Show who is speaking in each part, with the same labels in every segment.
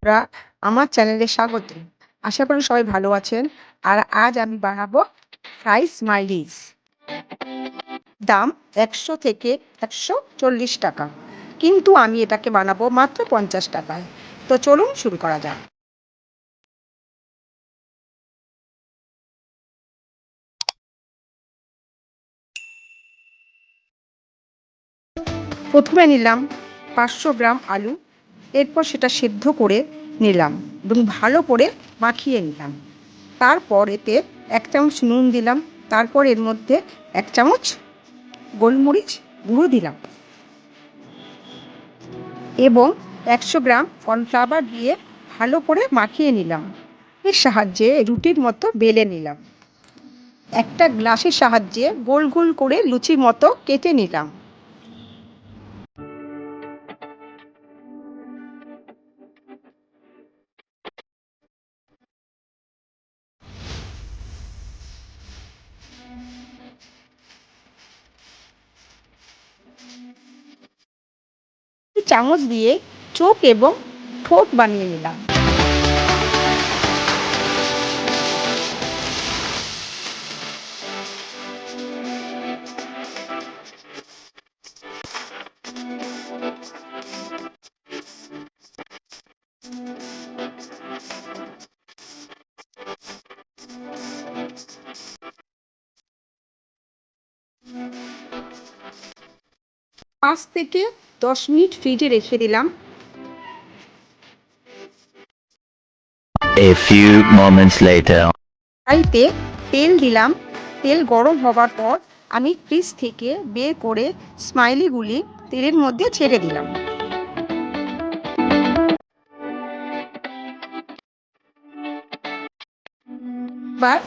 Speaker 1: বন্ধুরা, আমার চ্যানেলে স্বাগত। আশা করি সবাই ভালো আছেন। আর আজ আমি বানাবো ফ্রাই স্মাইলিস। দাম ১০০ থেকে ১৪০ টাকা, কিন্তু আমি এটাকে বানাবো মাত্র ৫০ টাকায়। তো চলুন শুরু করা যাক। প্রথমে নিলাম ৫০০ গ্রাম আলু। এরপর সেটা সেদ্ধ করে নিলাম এবং ভালো করে মাখিয়ে নিলাম। তারপর এতে ১ চামচ নুন দিলাম। তারপর এর মধ্যে ১ চামচ গোলমরিচ গুঁড়ো দিলাম এবং ১০০ গ্রাম কর্নফ্লাওয়ার দিয়ে ভালো করে মাখিয়ে নিলাম। এর সাহায্যে রুটির মতো বেলে নিলাম। একটা গ্লাসের সাহায্যে গোল গোল করে লুচির মতো কেটে নিলাম। চামচ দিয়ে চোখ এবং ঠোঁট বানিয়ে নিলাম। ৫ থেকে ১০ মিনিট ফ্রিজে রেখে দিলাম।
Speaker 2: A few moments later.
Speaker 1: কড়াইতে তেল দিলাম। তেল গরম হবার পর আমি ফ্রিজ থেকে বের করে স্মাইলিগুলি তেলের মধ্যে ছেড়ে দিলাম। এবার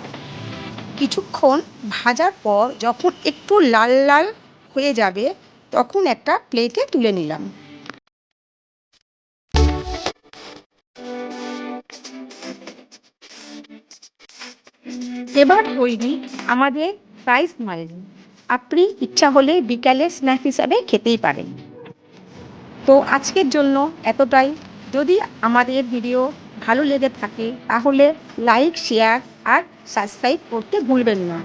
Speaker 1: কিছুক্ষণ ভাজার পর যখন একটু লাল লাল হয়ে যাবে, তখন একটা প্লেটে তুলে নিলাম। এবার তৈরি আমাদের ফ্রাই স্মাইলি। আপনি ইচ্ছা হলে বিকালে স্ন্যাক হিসাবে খেতেই পারেন। তো আজকের জন্য এতটাই। যদি আমাদের ভিডিও ভালো লেগে থাকে তাহলে লাইক, শেয়ার আর সাবস্ক্রাইব করতে ভুলবেন না।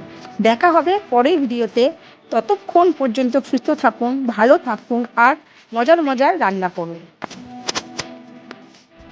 Speaker 1: দেখা হবে পরের ভিডিওতে। ততক্ষণ পর্যন্ত সুস্থ থাকুন, ভালো থাকুন আর মজার মজার রান্না করুন।